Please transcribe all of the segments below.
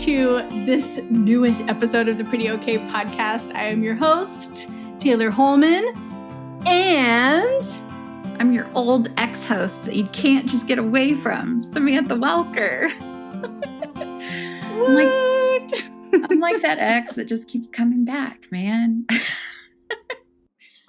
to this newest episode of the Pretty Okay podcast. I am your host, Taylor Holman, and I'm your old ex-host that you can't just get away from, Samantha Welker. I'm like that ex that just keeps coming back, man.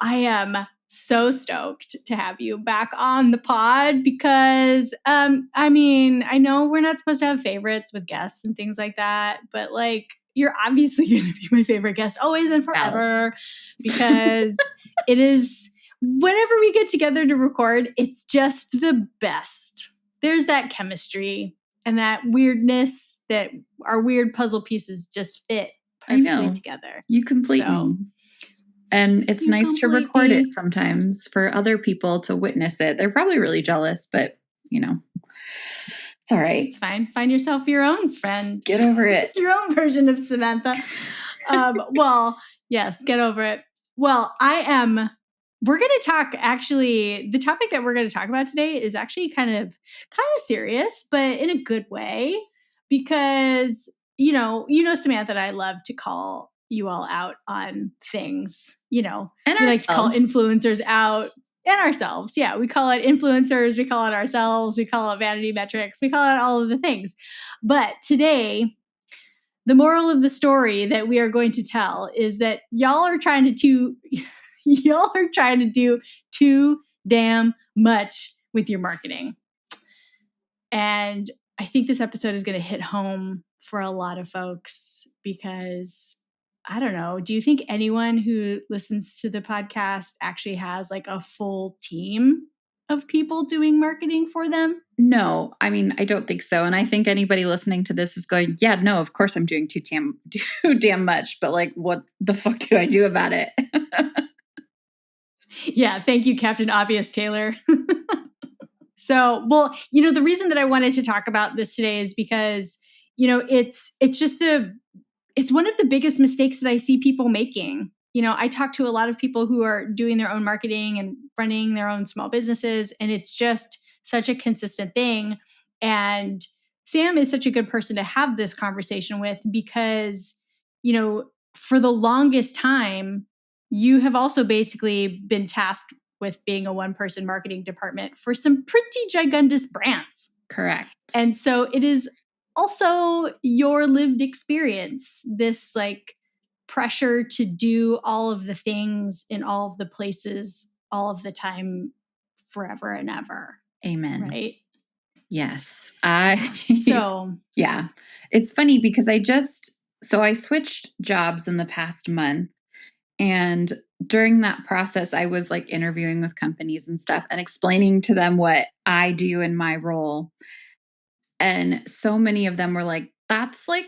I am so stoked to have you back on the pod because, I know we're not supposed to have favorites with guests and things like that, but like, you're obviously going to be my favorite guest always and forever because it is, whenever we get together to record, it's just the best. There's that chemistry and that weirdness that our weird puzzle pieces just fit perfectly together. You complete me. And it's nice to record it sometimes for other people to witness it. They're probably really jealous, but it's all right. It's fine. Find yourself your own friend. Get over it. Your own version of Samantha. Well, yes, get over it. Well, we're going to talk, actually, the topic that we're going to talk about today is actually kind of serious, but in a good way, because, Samantha and I love to call you all out on things, and we like to call influencers out and ourselves. Yeah, we call it influencers, we call it ourselves, we call it vanity metrics, we call it all of the things. But today, the moral of the story that we are going to tell is that y'all are trying to do too damn much with your marketing. And I think this episode is going to hit home for a lot of folks because I don't know. Do you think anyone who listens to the podcast actually has like a full team of people doing marketing for them? No, I don't think so. And I think anybody listening to this is going, yeah, no, of course I'm doing too damn much. But like, what the fuck do I do about it? Yeah, thank you, Captain Obvious Taylor. So, well, the reason that I wanted to talk about this today is because, it's one of the biggest mistakes that I see people making. I talk to a lot of people who are doing their own marketing and running their own small businesses, and it's just such a consistent thing. And Sam is such a good person to have this conversation with because, for the longest time, you have also basically been tasked with being a one-person marketing department for some pretty gigundous brands. Correct. And so it is also your lived experience, this like pressure to do all of the things in all of the places, all of the time, forever and ever. Amen. Right? Yes. Yeah. It's funny because I switched jobs in the past month. And during that process, I was like interviewing with companies and stuff and explaining to them what I do in my role. And so many of them were like, that's like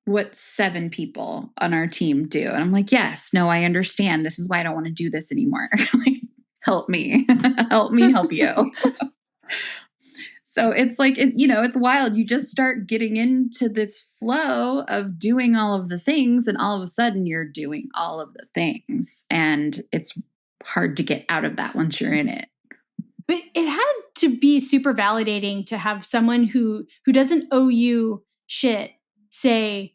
what 7 people on our team do. And I'm like, yes, no, I understand. This is why I don't want to do this anymore. Like, help me, help me, help you. So it's like, it's wild. You just start getting into this flow of doing all of the things and all of a sudden you're doing all of the things. And it's hard to get out of that once you're in it. But it had to be super validating to have someone who doesn't owe you shit say,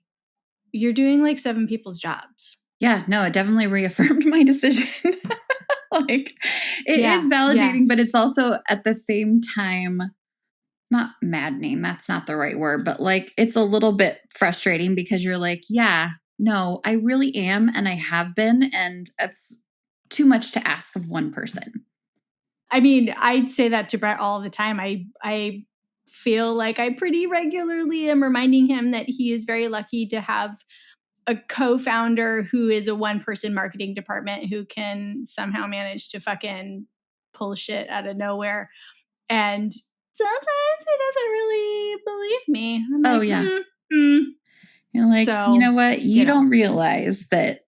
you're doing like 7 people's jobs. Yeah, no, it definitely reaffirmed my decision. Like it is validating, but it's also at the same time, not maddening. That's not the right word, but like, it's a little bit frustrating because you're like, yeah, no, I really am. And I have been, and it's too much to ask of one person. I'd say that to Brett all the time. I feel like I pretty regularly am reminding him that he is very lucky to have a co-founder who is a one-person marketing department who can somehow manage to fucking pull shit out of nowhere. And sometimes he doesn't really believe me. I'm like, You're like, so, you know what? You don't realize that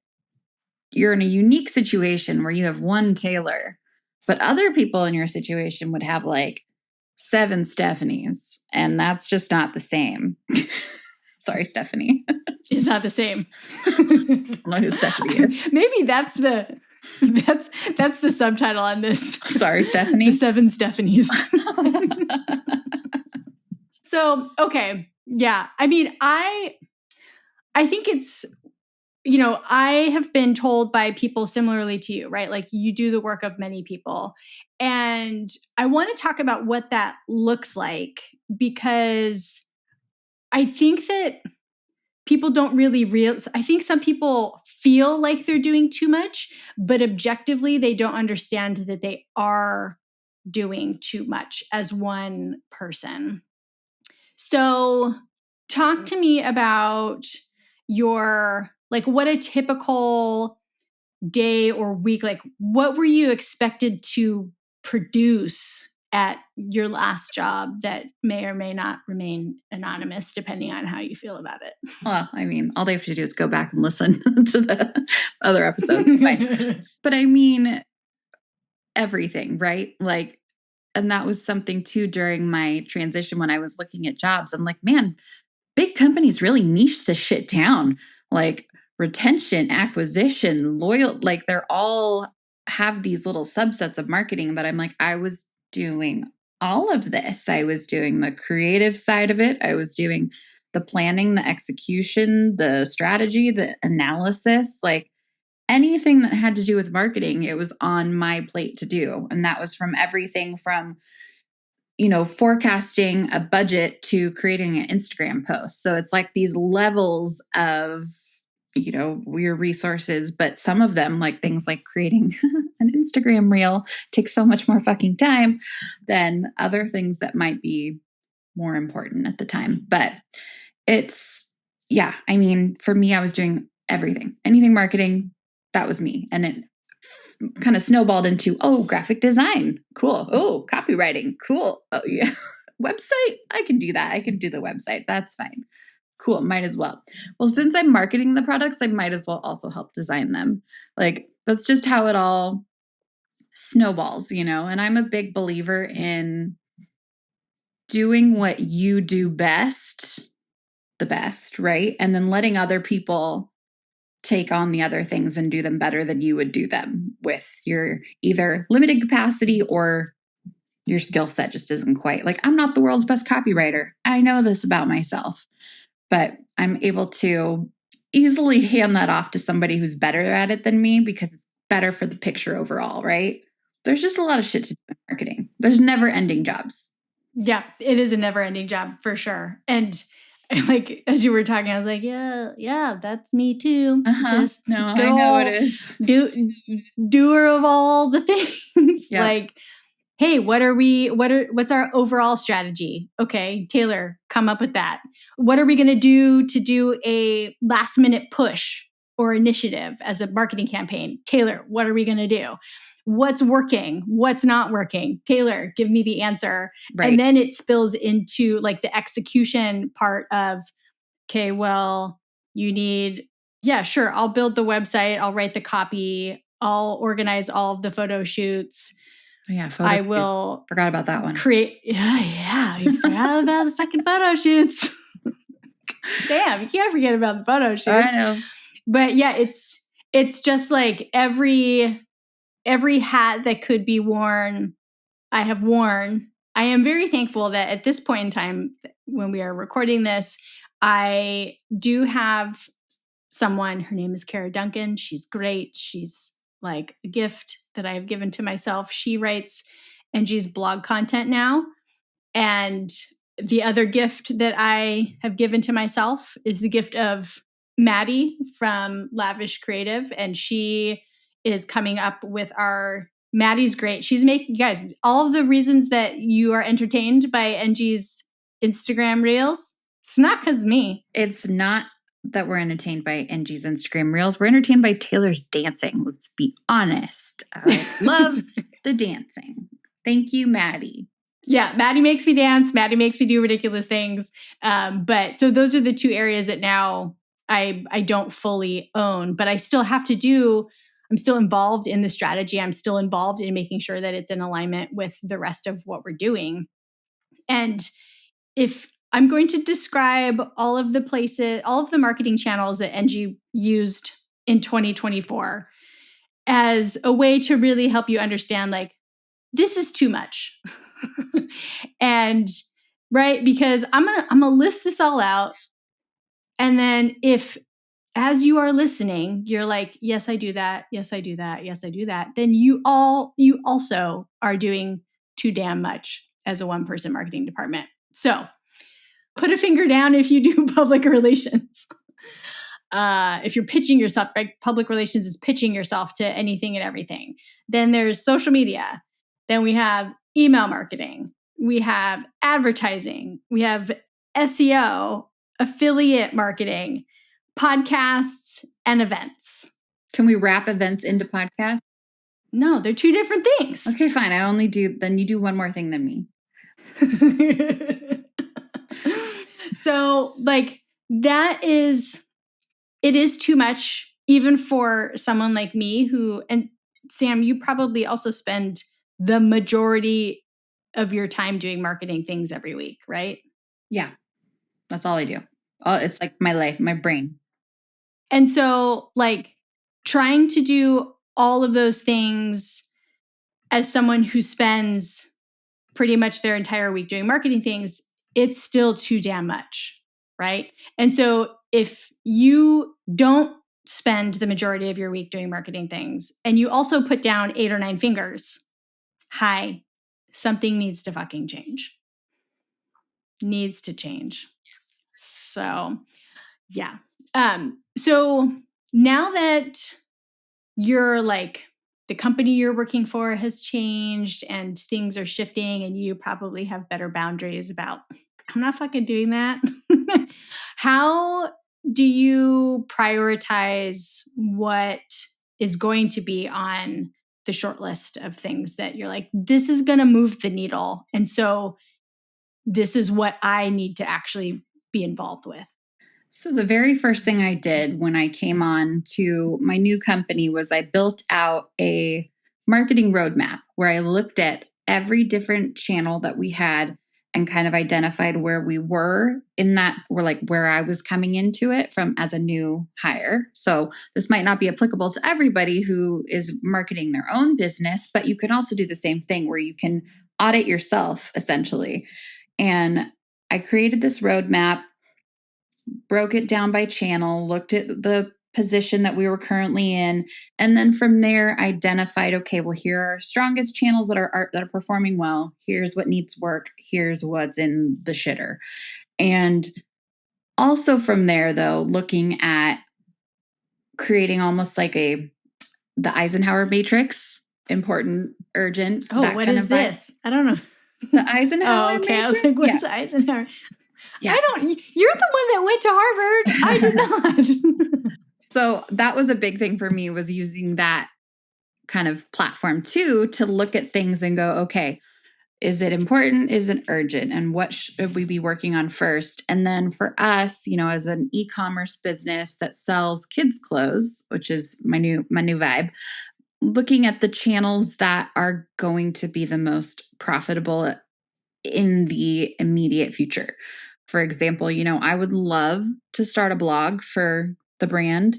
you're in a unique situation where you have one Taylor, but other people in your situation would have like 7 Stephanies, and that's just not the same. Sorry, Stephanie. She's not the same. I don't know who Stephanie is. Maybe that's the subtitle on this. Sorry, Stephanie. The 7 Stephanies. So, okay. Yeah. I think it's, I have been told by people similarly to you, right? Like you do the work of many people. And I want to talk about what that looks like, because I think that people don't really realize, I think some people feel like they're doing too much, but objectively, they don't understand that they are doing too much as one person. So, talk to me about what a typical day or week, like what were you expected to produce at your last job that may or may not remain anonymous depending on how you feel about it? Well, I mean, all they have to do is go back and listen to the other episodes. But I mean, everything, right? Like, and that was something too during my transition when I was looking at jobs. I'm like, man, big companies really niche this shit down. Like retention, acquisition, loyal, like they're all have these little subsets of marketing that I'm like, I was doing all of this. I was doing the creative side of it. I was doing the planning, the execution, the strategy, the analysis, like anything that had to do with marketing, it was on my plate to do. And that was from everything from forecasting a budget to creating an Instagram post. So it's like these levels of, your resources, but some of them, like things like creating an Instagram reel, takes so much more fucking time than other things that might be more important at the time. But I mean, for me, I was doing everything, anything marketing, that was me. And it kind of snowballed into, graphic design. Cool. Oh, copywriting. Cool. Oh, yeah. Website. I can do that. I can do the website. That's fine. Cool. Might as well. Well, since I'm marketing the products, I might as well also help design them. Like, that's just how it all snowballs, and I'm a big believer in doing what you do best, the best, right? And then letting other people take on the other things and do them better than you would do them with your either limited capacity or your skill set just isn't quite. Like, I'm not the world's best copywriter. I know this about myself, but I'm able to easily hand that off to somebody who's better at it than me because it's better for the picture overall, right? There's just a lot of shit to do in marketing. There's never ending jobs. Yeah, it is a never ending job for sure. And like, as you were talking, I was like, yeah, that's me too. Just I know it is. Doer of all the things. Yep. Like, hey, what's our overall strategy? Okay, Taylor, come up with that. What are we going to do a last minute push or initiative as a marketing campaign? Taylor, what are we going to do? What's working? What's not working? Taylor, give me the answer. Right. And then it spills into like the execution part of, okay, well, you need, sure, I'll build the website. I'll write the copy. I'll organize all of the photo shoots. Yeah, I will. Forgot about that one. You forgot about the fucking photo shoots. Sam, you can't forget about the photo shoots. I know. But yeah, it's just like every hat that could be worn, I have worn. I am very thankful that at this point in time, when we are recording this, I do have someone, her name is Kara Duncan. She's great. She's like a gift that I have given to myself. She writes Angie's blog content now. And the other gift that I have given to myself is the gift of Maddie from Lavish Creative. And she is coming up with Maddie's great. She's making, guys, all of the reasons that you are entertained by Angie's Instagram reels, it's not because me. It's not that we're entertained by Angie's Instagram reels. We're entertained by Taylor's dancing. Let's be honest. I love the dancing. Thank you, Maddie. Yeah, Maddie makes me dance. Maddie makes me do ridiculous things. But so those are the two areas that now I don't fully own, but I still have to do. I'm still involved in the strategy. I'm still involved in making sure that it's in alignment with the rest of what we're doing. And if I'm going to describe all of the marketing channels that Angie used in 2024 as a way to really help you understand, like, this is too much. And right, because I'm gonna list this all out. And then if as you are listening, you're like, yes, I do that. Yes, I do that. Yes, I do that. Then you also are doing too damn much as a one-person marketing department. So put a finger down if you do public relations. If you're pitching yourself, right? Public relations is pitching yourself to anything and everything. Then there's social media. Then we have email marketing. We have advertising. We have SEO, affiliate marketing, podcasts, and events. Can we wrap events into podcasts? No, they're two different things. Okay, fine. Then you do one more thing than me. So, like, it is too much, even for someone like me and Sam, you probably also spend the majority of your time doing marketing things every week, right? Yeah, that's all I do. It's like my life, my brain. And so, like, trying to do all of those things as someone who spends pretty much their entire week doing marketing things, it's still too damn much, right? And so if you don't spend the majority of your week doing marketing things and you also put down 8 or 9 fingers, hi, something needs to fucking change. Needs to change. So, yeah. So now that you're like, the company you're working for has changed and things are shifting and you probably have better boundaries about, I'm not fucking doing that. How do you prioritize what is going to be on the short list of things that you're like, this is going to move the needle? And so this is what I need to actually be involved with. So the very first thing I did when I came on to my new company was I built out a marketing roadmap where I looked at every different channel that we had and kind of identified where we were in that, or like where I was coming into it from as a new hire. So this might not be applicable to everybody who is marketing their own business, but you can also do the same thing where you can audit yourself essentially. And I created this roadmap, broke it down by channel, looked at the position that we were currently in, and then from there identified, okay, well, here are our strongest channels that are performing well. Here's what needs work. Here's what's in the shitter. And also from there, though, looking at creating almost like the Eisenhower matrix, important, urgent. Oh, what is this? I don't know. The Eisenhower okay. matrix? I was like, what's Eisenhower? Yeah. You're the one that went to Harvard. I did not. So that was a big thing for me, was using that kind of platform too, to look at things and go, okay, is it important? Is it urgent? And what should we be working on first? And then for us, as an e-commerce business that sells kids clothes, which is my new vibe, looking at the channels that are going to be the most profitable in the immediate future. For example, I would love to start a blog for the brand.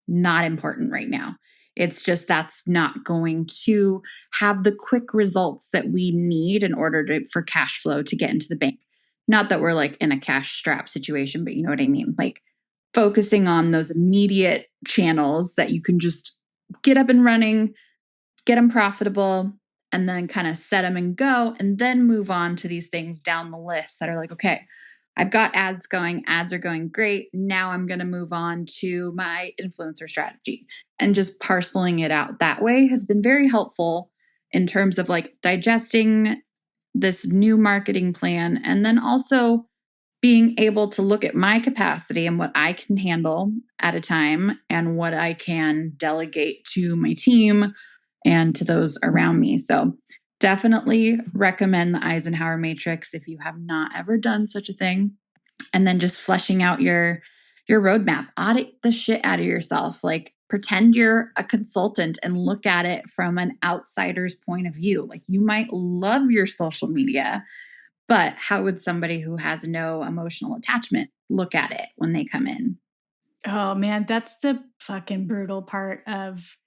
Not important right now. It's just that's not going to have the quick results that we need in order for cash flow to get into the bank. Not that we're like in a cash strap situation, but you know what I mean? Like focusing on those immediate channels that you can just get up and running, get them profitable, and then kind of set them and go, and then move on to these things down the list that are like, okay, I've got ads going. Ads are going great. Now I'm going to move on to my influencer strategy, and just parceling it out that way has been very helpful in terms of like digesting this new marketing plan, and then also being able to look at my capacity and what I can handle at a time and what I can delegate to my team and to those around me. So definitely recommend the Eisenhower matrix if you have not ever done such a thing. And then just fleshing out your roadmap. Audit the shit out of yourself. Like pretend you're a consultant and look at it from an outsider's point of view. Like you might love your social media, but how would somebody who has no emotional attachment look at it when they come in? Oh man, that's the fucking brutal part of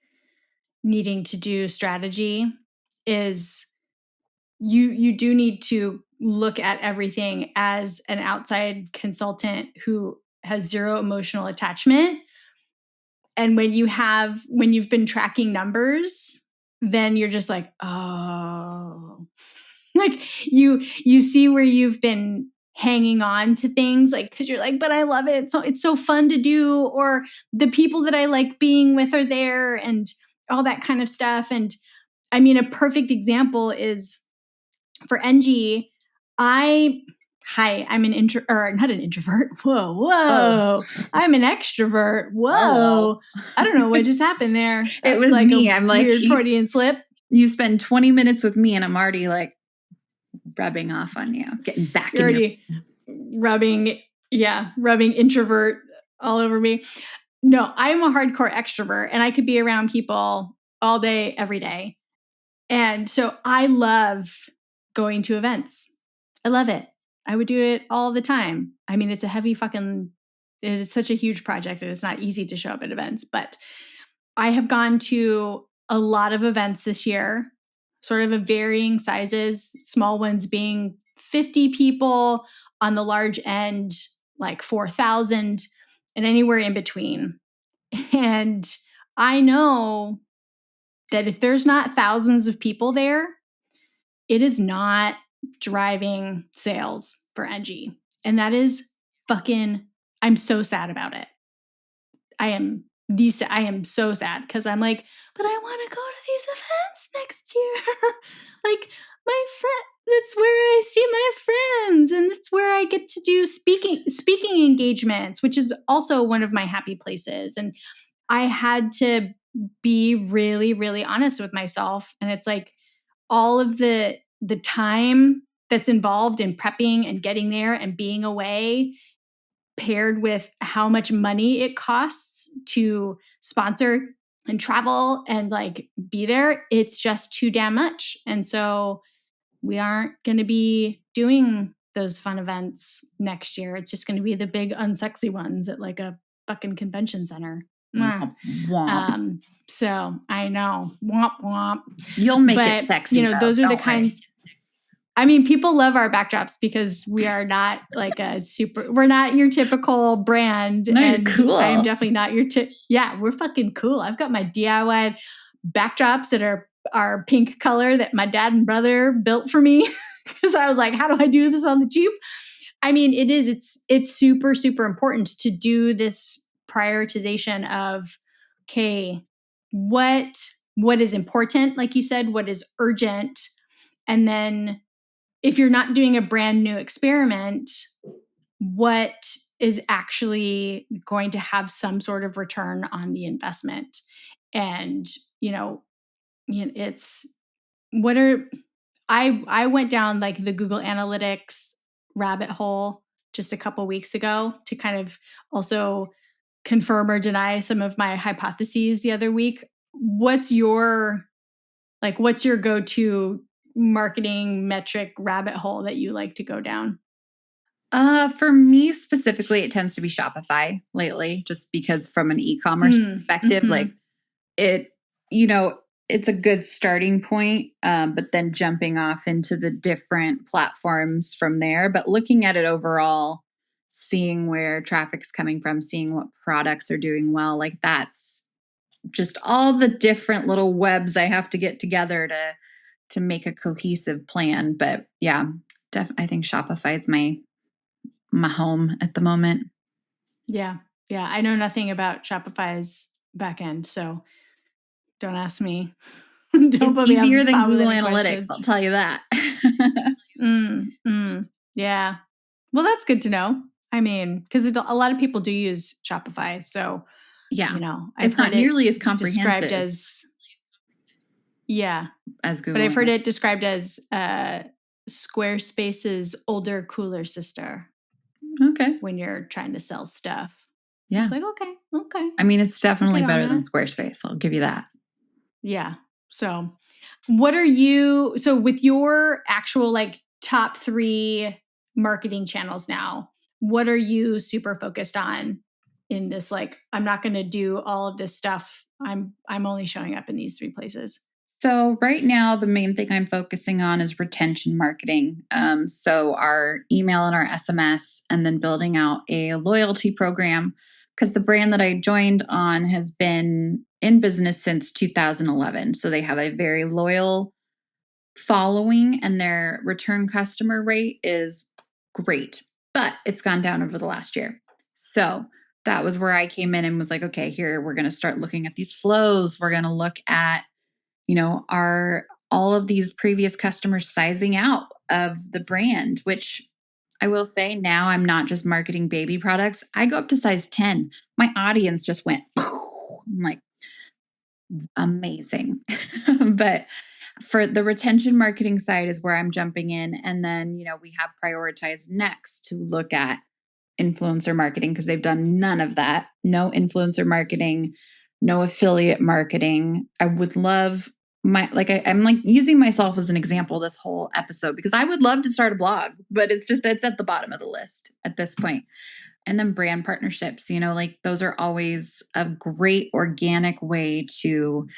needing to do strategy, is you do need to look at everything as an outside consultant who has zero emotional attachment. And when you've been tracking numbers, then you're just like, oh, like you see where you've been hanging on to things, like, because you're like, but I love it. So it's so fun to do, or the people that I like being with are there, and all that kind of stuff. And I mean, a perfect example is for NG. I'm an not an introvert. Whoa. Oh. I'm an extrovert. Whoa. Hello. I don't know what just happened there. It was like me. I'm like, weird Freudian slip. You spend 20 minutes with me and I'm already like rubbing off on you, getting back You're in already rubbing introvert all over me. No, I'm a hardcore extrovert, and I could be around people all day, every day. And so I love going to events. I love it. I would do it all the time. I mean, it's such a huge project, and it's not easy to show up at events, but I have gone to a lot of events this year, sort of varying sizes, small ones being 50 people, on the large end, like 4,000, and anywhere in between. And I know that if there's not thousands of people there, it is not driving sales for NG. And that is I'm so sad about it. I am so sad, because I'm like, but I want to go to these events next year. Like, my friend, that's where I see my friends, and that's where I get to do speaking engagements, which is also one of my happy places. And I had to be really, really honest with myself. And it's like all of the time that's involved in prepping and getting there and being away, paired with how much money it costs to sponsor and travel and like be there, it's just too damn much. And so we aren't going to be doing those fun events next year. It's just going to be the big unsexy ones at like a fucking convention center. Womp, womp. So I know, womp womp. You'll make it sexy. Those are the kinds. I mean, people love our backdrops because we are not like we're not your typical brand. No, and you're cool. I'm definitely not yeah, we're fucking cool. I've got my DIY backdrops that are pink color that my dad and brother built for me, because I was like, how do I do this on the cheap? I mean, it's super, super important to do this prioritization of, okay, what is important, like you said, what is urgent, and then if you're not doing a brand new experiment, what is actually going to have some sort of return on the investment. And it's I went down like the Google Analytics rabbit hole just a couple weeks ago to kind of also confirm or deny some of my hypotheses the other week. What's your go-to marketing metric rabbit hole that you like to go down? For me specifically, it tends to be Shopify lately, just because from an e-commerce perspective, like it's a good starting point, but then jumping off into the different platforms from there. But looking at it overall, seeing where traffic's coming from, seeing what products are doing well, like that's just all the different little webs I have to get together to make a cohesive plan. But yeah, I think Shopify is my home at the moment. Yeah. I know nothing about Shopify's backend, so don't ask me. It's easier than Google Analytics, I'll tell you that. Yeah. Well, that's good to know. I mean, because a lot of people do use Shopify, so yeah, it's not nearly as comprehensive as Google. But I've heard it described as Squarespace's older, cooler sister. Okay. When you're trying to sell stuff. Yeah. It's like, okay. I mean, it's definitely better than Squarespace. I'll give you that. Yeah. So with your actual like top 3 marketing channels now, what are you super focused on in this? Like, I'm not going to do all of this stuff. I'm only showing up in these 3 places. So right now, the main thing I'm focusing on is retention marketing. So our email and our SMS, and then building out a loyalty program because the brand that I joined on has been in business since 2011. So they have a very loyal following and their return customer rate is great, but it's gone down over the last year. So that was where I came in and was like, okay, here we're going to start looking at these flows. We're going to look at, are all of these previous customers sizing out of the brand, which I will say now I'm not just marketing baby products. I go up to size 10. My audience just went, I'm like, amazing. But for the retention marketing side is where I'm jumping in. And then, we have prioritized next to look at influencer marketing because they've done none of that. No influencer marketing, no affiliate marketing. I would love I'm like using myself as an example this whole episode because I would love to start a blog, but it's at the bottom of the list at this point. And then brand partnerships, those are always a great organic way to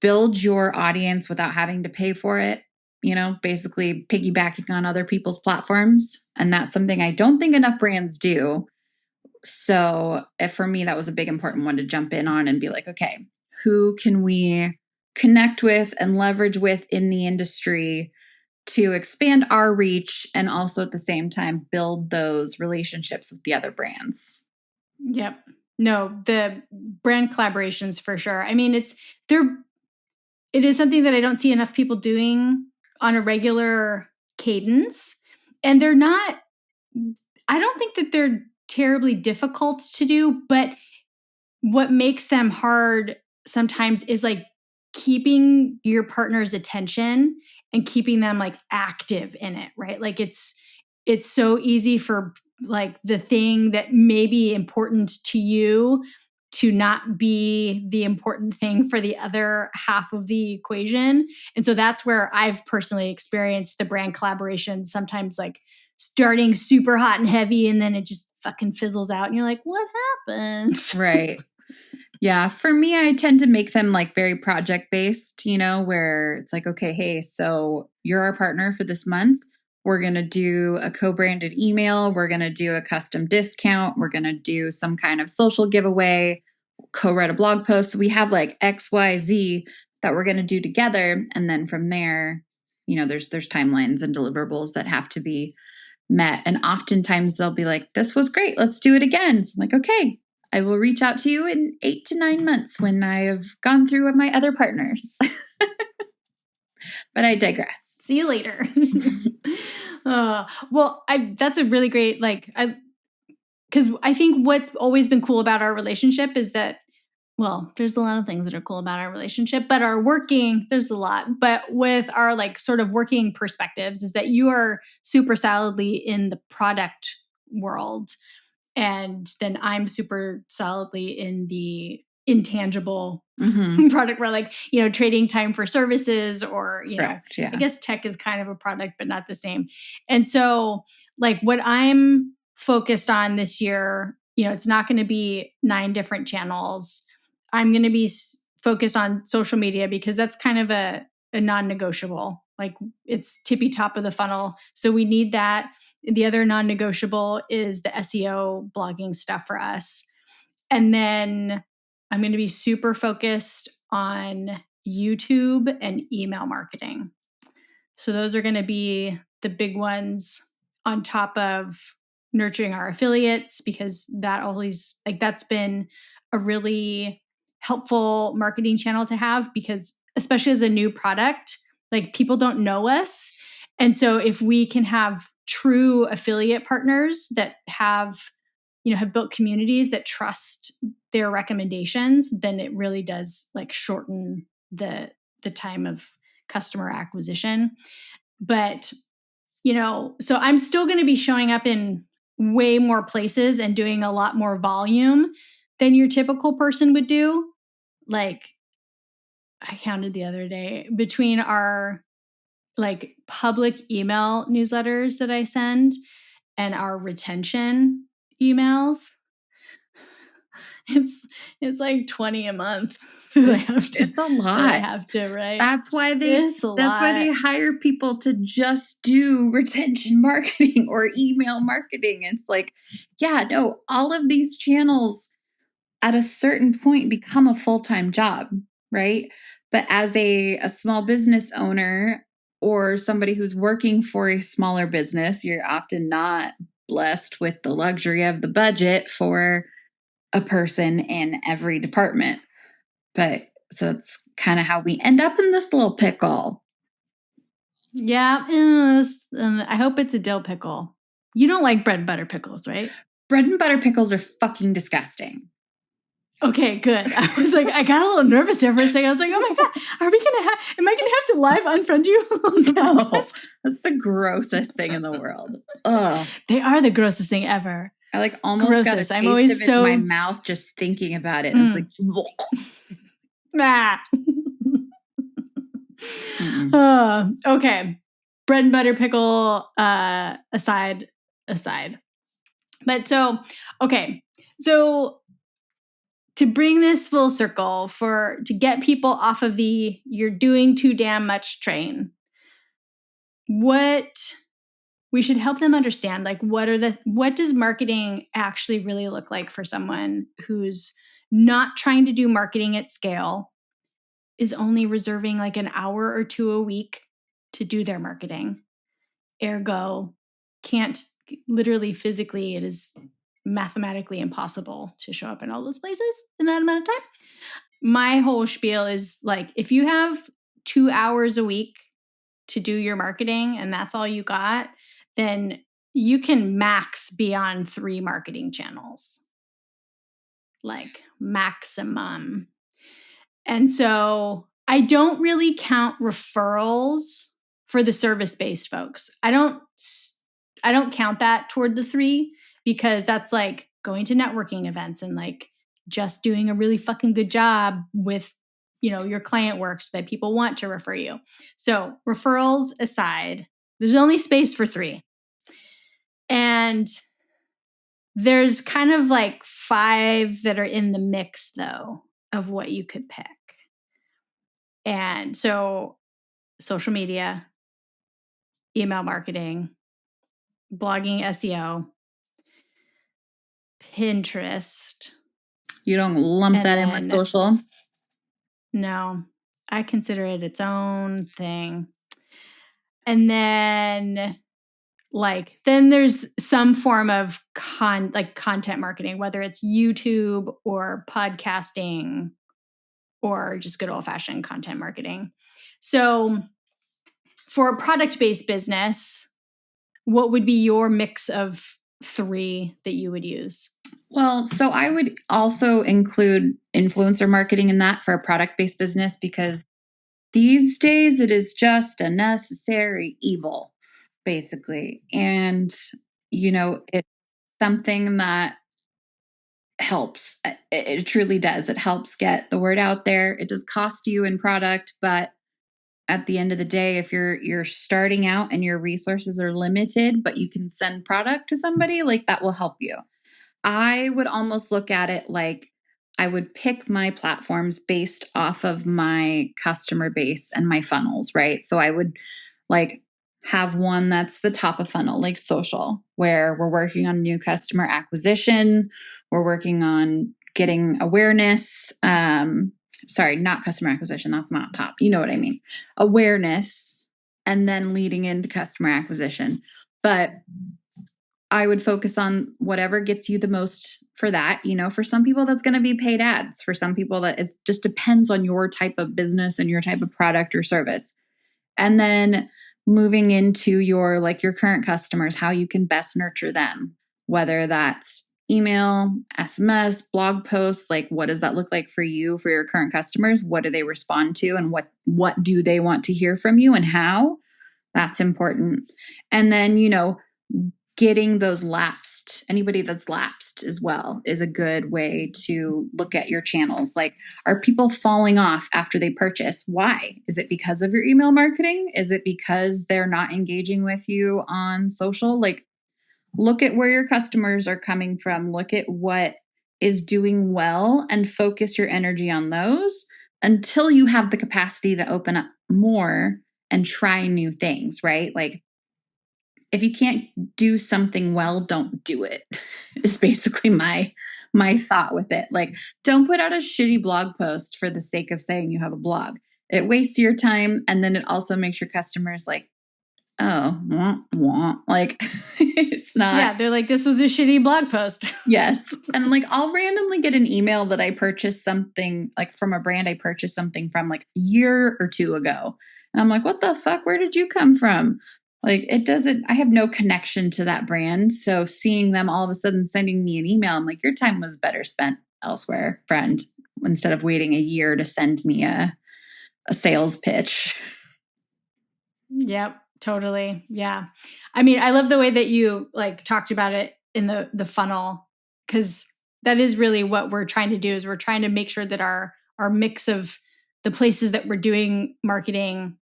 build your audience without having to pay for it, basically piggybacking on other people's platforms. And that's something I don't think enough brands do. So for me, that was a big important one to jump in on and be like, okay, who can we connect with and leverage with in the industry to expand our reach and also at the same time build those relationships with the other brands. Yep. No, the brand collaborations for sure. I mean, it is something that I don't see enough people doing on a regular cadence. And I don't think that they're terribly difficult to do, but what makes them hard sometimes is like keeping your partner's attention and keeping them like active in it, right? Like it's so easy for like the thing that may be important to you to not be the important thing for the other half of the equation. And so that's where I've personally experienced the brand collaboration sometimes like starting super hot and heavy and then it just fucking fizzles out and you're like, what happened? Right. Yeah. For me, I tend to make them like very project based, where it's like, okay, hey, so you're our partner for this month. We're going to do a co-branded email. We're going to do a custom discount. We're going to do some kind of social giveaway, co-write a blog post. So we have like X, Y, Z that we're going to do together. And then from there, there's timelines and deliverables that have to be met. And oftentimes they'll be like, this was great. Let's do it again. So I'm like, okay, I will reach out to you in 8 to 9 months when I have gone through with my other partners. But I digress. See you later. Well, that's a really great, because I think what's always been cool about our relationship is that, well, there's a lot of things that are cool about our relationship, but there's a lot, but with our like sort of working perspectives is that you are super solidly in the product world. And then I'm super solidly in the intangible product where like, trading time for services or, Correct, yeah. I guess tech is kind of a product, but not the same. And so like what I'm focused on this year, it's not going to be 9 different channels. I'm going to be focused on social media because that's kind of a non-negotiable, like it's tippy top of the funnel. So we need that. The other non-negotiable is the SEO blogging stuff for us. And then I'm going to be super focused on YouTube and email marketing. So those are going to be the big ones on top of nurturing our affiliates because that's been a really helpful marketing channel to have because especially as a new product, like people don't know us. And so if we can have true affiliate partners that have built communities that trust their recommendations, then it really does like shorten the time of customer acquisition. But, so I'm still going to be showing up in way more places and doing a lot more volume than your typical person would do. Like I counted the other day between our like public email newsletters that I send and our retention emails. It's like 20 a month. It's a lot. I have to write. That's why they hire people to just do retention marketing or email marketing. It's like, yeah, no, all of these channels at a certain point become a full-time job, right? But as a small business owner or somebody who's working for a smaller business, you're often not blessed with the luxury of the budget for a person in every department. But so that's kind of how we end up in this little pickle. Yeah. I hope it's a dill pickle. You don't like bread and butter pickles, right? Bread and butter pickles are fucking disgusting. Okay, good. I was like, I got a little nervous there for a second. I was like, oh my God, am I going to have to live unfriend you? No, that's the grossest thing in the world. Ugh. They are the grossest thing ever. I like almost got a taste of it in my mouth just thinking about it. It's like, okay. Bread and butter pickle aside. But so, okay. So to bring this full circle to get people off of the you're doing too damn much train, what we should help them understand, like what does marketing actually really look like for someone who's not trying to do marketing at scale, is only reserving like an hour or two a week to do their marketing. Ergo, can't literally physically, it is mathematically impossible to show up in all those places in that amount of time. My whole spiel is like, if you have 2 hours a week to do your marketing and that's all you got, then you can max beyond 3 marketing channels. Like maximum. And so I don't really count referrals for the service-based folks. I don't count that toward the 3 because that's like going to networking events and like just doing a really fucking good job with, your client work so that people want to refer you. So referrals aside, there's only space for 3. And there's kind of like 5 that are in the mix though of what you could pick. And so social media, email marketing, blogging, SEO, Pinterest. You don't lump that in with social? No, I consider it its own thing. And then then there's some form of content marketing, whether it's YouTube or podcasting or just good old-fashioned content marketing. So for a product-based business, what would be your mix of 3 that you would use? Well, so I would also include influencer marketing in that for a product-based business because these days it is just a necessary evil, basically. And, it's something that helps. It truly does. It helps get the word out there. It does cost you in product, but at the end of the day, if you're starting out and your resources are limited, but you can send product to somebody, like that will help you. I would almost look at it like I would pick my platforms based off of my customer base and my funnels, right? So I would like have one that's the top of funnel, like social, where we're working on new customer acquisition, we're working on getting awareness. Sorry, not customer acquisition. That's not top. You know what I mean? Awareness and then leading into customer acquisition. But I would focus on whatever gets you the most for that. For some people, that's going to be paid ads. For some people, that it just depends on your type of business and your type of product or service. And then moving into your current customers, how you can best nurture them, whether that's email, SMS, blog posts, like what does that look like for you, for your current customers? What do they respond to and what do they want to hear from you and how? That's important. And then, getting those lapsed, anybody that's lapsed as well is a good way to look at your channels. Like, are people falling off after they purchase? Why? Is it because of your email marketing? Is it because they're not engaging with you on social? Like, look at where your customers are coming from. Look at what is doing well and focus your energy on those until you have the capacity to open up more and try new things, right? Like, if you can't do something well, don't do it, is basically my my thought with it. Like, don't put out a shitty blog post for the sake of saying you have a blog. It wastes your time. And then it also makes your customers like, oh, wah, wah. Like it's not. Yeah, they're like, this was a shitty blog post. Yes. And like I'll randomly get an email that I purchased something like from a brand I purchased something from like a year or two ago. And I'm like, what the fuck? Where did you come from? Like it doesn't, I have no connection to that brand. So seeing them all of a sudden sending me an email, I'm like, your time was better spent elsewhere, friend, instead of waiting a year to send me a sales pitch. Yep, totally. Yeah. I mean, I love the way that you like talked about it in the funnel, because that is really what we're trying to do is we're trying to make sure that our mix of the places that we're doing marketing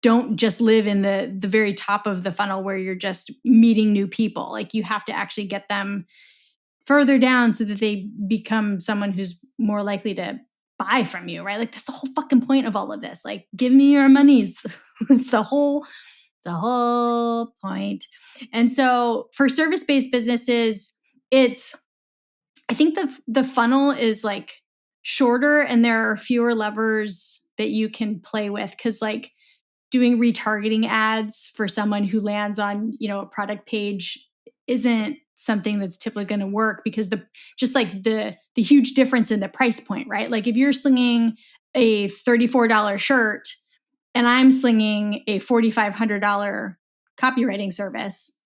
don't just live in the very top of the funnel where you're just meeting new people. Like you have to actually get them further down so that they become someone who's more likely to buy from you, right? Like that's the whole fucking point of all of this. Like give me your monies. It's the whole point. And so for service-based businesses, I think the funnel is like shorter and there are fewer levers that you can play with, because like doing retargeting ads for someone who lands on, a product page isn't something that's typically going to work, because the huge difference in the price point, right? Like if you're slinging a $34 shirt and I'm slinging a $4,500 copywriting service,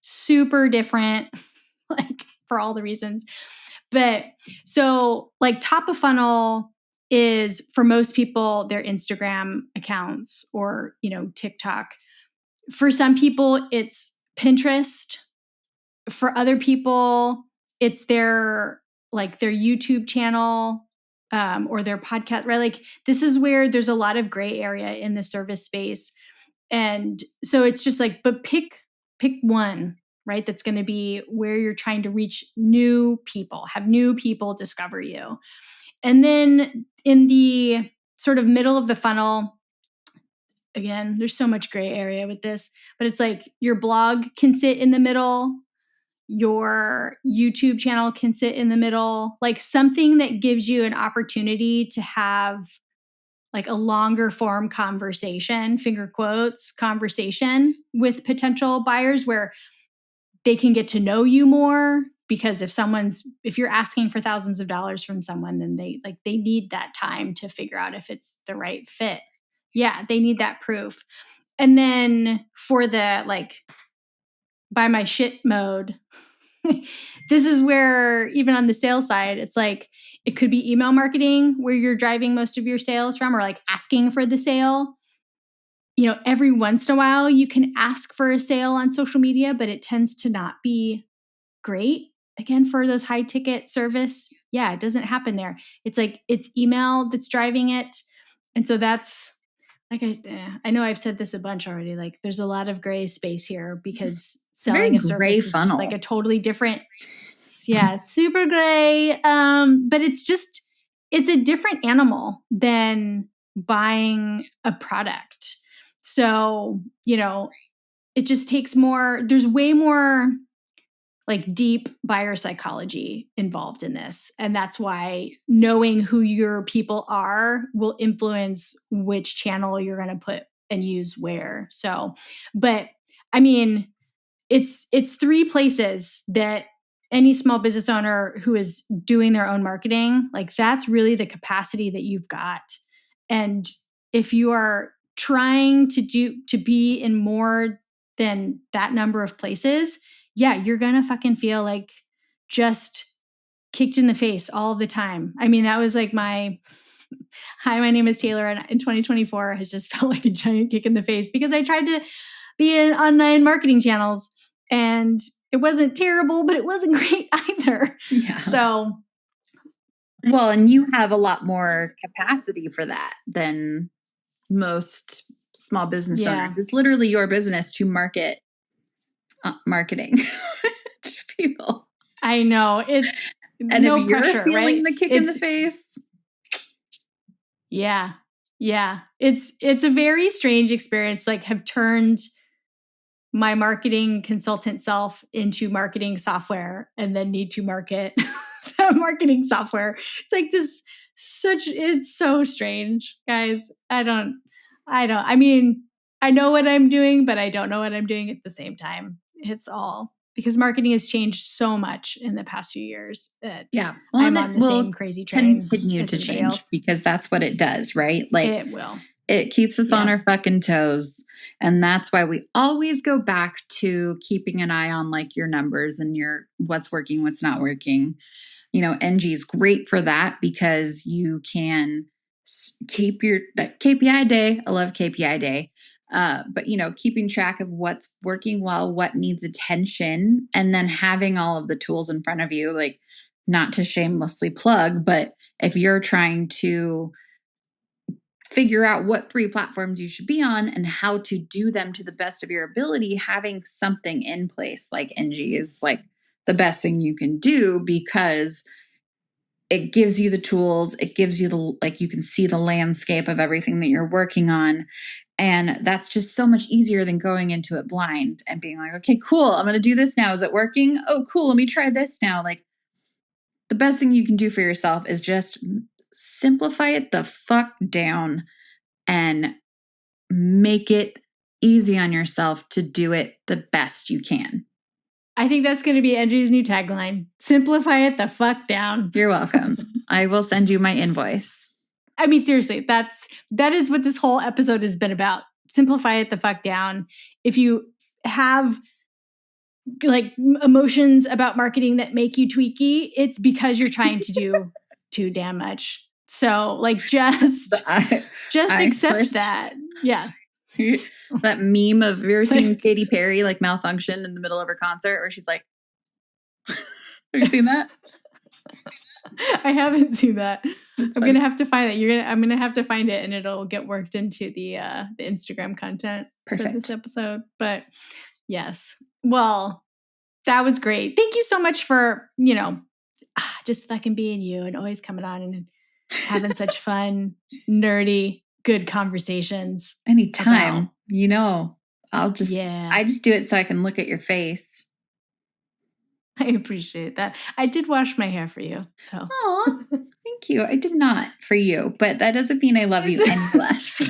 super different, like for all the reasons. But so like top of funnel is for most people their Instagram accounts or, TikTok. For some people, it's Pinterest. For other people, it's their YouTube channel or their podcast, right? Like this is where there's a lot of gray area in the service space. And so it's just like, but pick one, right? That's going to be where you're trying to reach new people, have new people discover you. And then in the sort of middle of the funnel, again, there's so much gray area with this, but it's like your blog can sit in the middle, your YouTube channel can sit in the middle, like something that gives you an opportunity to have like a longer form conversation, finger quotes, conversation with potential buyers where they can get to know you more. Because if you're asking for thousands of dollars from someone, then they need that time to figure out if it's the right fit. Yeah, they need that proof. And then for the like buy my shit mode, this is where even on the sales side, it's like it could be email marketing where you're driving most of your sales from, or like asking for the sale. Every once in a while you can ask for a sale on social media, but it tends to not be great. Again, for those high ticket service, yeah, it doesn't happen there. It's like it's email that's driving it. And so that's like, I know I've said this a bunch already. Like there's a lot of gray space here because selling a service is just like a totally different, super gray. But it's a different animal than buying a product. So, it just takes more, there's way more like deep buyer psychology involved in this. And that's why knowing who your people are will influence which channel you're going to put and use where. So, but I mean, it's three places that any small business owner who is doing their own marketing, like that's really the capacity that you've got. And if you are trying to be in more than that number of places, yeah, you're going to fucking feel like just kicked in the face all the time. I mean, that was like hi, my name is Taylor. And in 2024 has just felt like a giant kick in the face because I tried to be in online marketing channels and it wasn't terrible, but it wasn't great either. Yeah. So. Well, and you have a lot more capacity for that than most small business owners. It's literally your business to market marketing to people. I know. It's and no if you're pressure, feeling right? the kick in the face. Yeah. It's a very strange experience, like have turned my marketing consultant self into marketing software and then need to market that marketing software. It's like this it's so strange, guys. I mean, I know what I'm doing, but I don't know what I'm doing at the same time. It's all because marketing has changed so much in the past few years that Well, I'm on the same crazy train. Continue to change because that's what it does, right? Like it will. It keeps us on our fucking toes. And that's why we always go back to keeping an eye on like your numbers and your what's working, what's not working. You know, NG is great for that because you can keep your KPI day. I love KPI day. But, you know, keeping track of what's working well, what needs attention, and then having all of the tools in front of you, like not to shamelessly plug, but if you're trying to figure out what 3 platforms you should be on and how to do them to the best of your ability, having something in place like NG is like the best thing you can do because it gives you the tools, it gives you the, like, you can see the landscape of everything that you're working on. And that's just so much easier than going into it blind and being like, okay, cool, I'm going to do this now. Is it working? Oh, cool. Let me try this now. Like, the best thing you can do for yourself is just simplify it the fuck down and make it easy on yourself to do it the best you can. I think that's going to be NG's new tagline. Simplify it the fuck down. You're welcome. I will send you my invoice. I mean, seriously, that is what this whole episode has been about. Simplify it the fuck down. If you have like emotions about marketing that make you tweaky, it's because you're trying to do too damn much. So like just accept that. Yeah. That meme of, have you ever seen Katy Perry like malfunction in the middle of her concert where she's like, have you seen that? I haven't seen that. I'm going to have to find it. I'm going to have to find it and it'll get worked into the Instagram content for this episode. But yes. Well, that was great. Thank you so much for, you know, just fucking being you and always coming on and having such fun, nerdy, good conversations. Anytime, you know, I just do it so I can look at your face. I appreciate that. I did wash my hair for you. So, oh, thank you. I did not for you, but that doesn't mean I love you any less.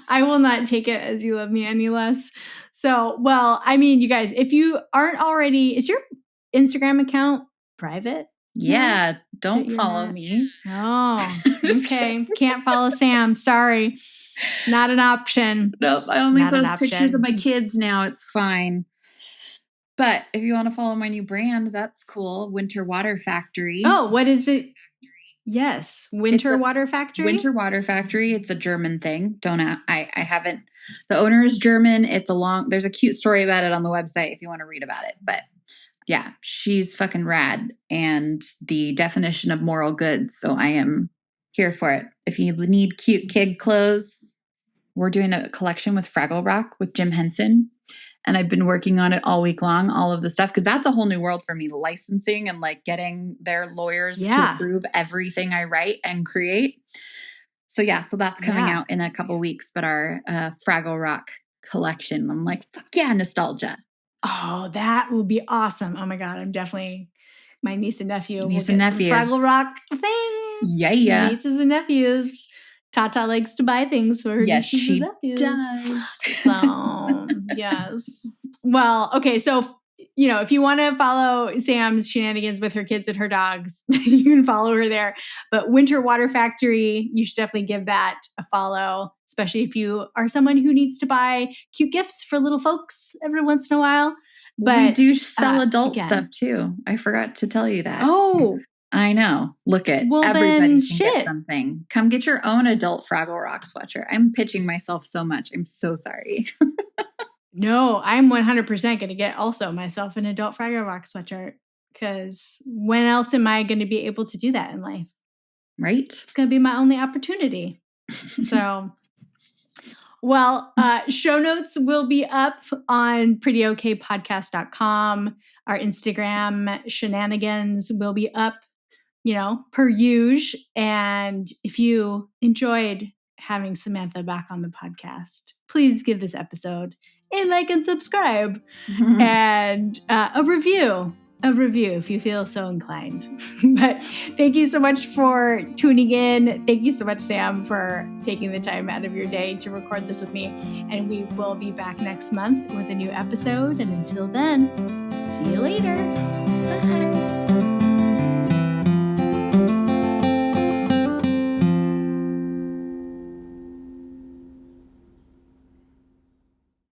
I will not take it as you love me any less. So, well, I mean, you guys, if you aren't already, is your Instagram account private? Yeah, don't follow me. Oh, okay. Can't follow Sam. Sorry. Not an option. Nope, I only post pictures of my kids now. It's fine. But if you want to follow my new brand, that's cool. Winter Water Factory. Oh, what is the... Yes, Winter Water Factory? Winter Water Factory. It's a German thing. I haven't... The owner is German. There's a cute story about it on the website if you want to read about it. But yeah, she's fucking rad. And the definition of moral goods. So I am here for it. If you need cute kid clothes, we're doing a collection with Fraggle Rock with Jim Henson. And I've been working on it all week long, all of the stuff, because that's a whole new world for me, licensing and like getting their lawyers to approve everything I write and create. So that's coming out in a couple weeks, but our Fraggle Rock collection, I'm like, fuck yeah, nostalgia. Oh, that will be awesome. Oh my God, I'm definitely, my niece and nephew will get some nephews. Fraggle Rock things. Yeah. Nieces and nephews. Tata likes to buy things for her nieces and nephews. Does. So, yes. Well, okay. So, you know, if you want to follow Sam's shenanigans with her kids and her dogs, you can follow her there. But Winter Water Factory, you should definitely give that a follow, especially if you are someone who needs to buy cute gifts for little folks every once in a while. But we do sell adult stuff too. I forgot to tell you that. Oh, I know. Look at everybody can get something. Come get your own adult Fraggle Rock sweatshirt. I'm pitching myself so much. I'm so sorry. No, I'm 100% going to get also myself an adult Fraggle Rock sweatshirt because when else am I going to be able to do that in life? Right? It's going to be my only opportunity. So, well, show notes will be up on prettyokpodcast.com. Our Instagram shenanigans will be up, you know, per usual. And if you enjoyed having Samantha back on the podcast, please give this episode and like and subscribe. And a review if you feel so inclined. But thank you so much for tuning in. Thank you so much, Sam, for taking the time out of your day to record this with me. And we will be back next month with a new episode. And until then, see you later. Bye.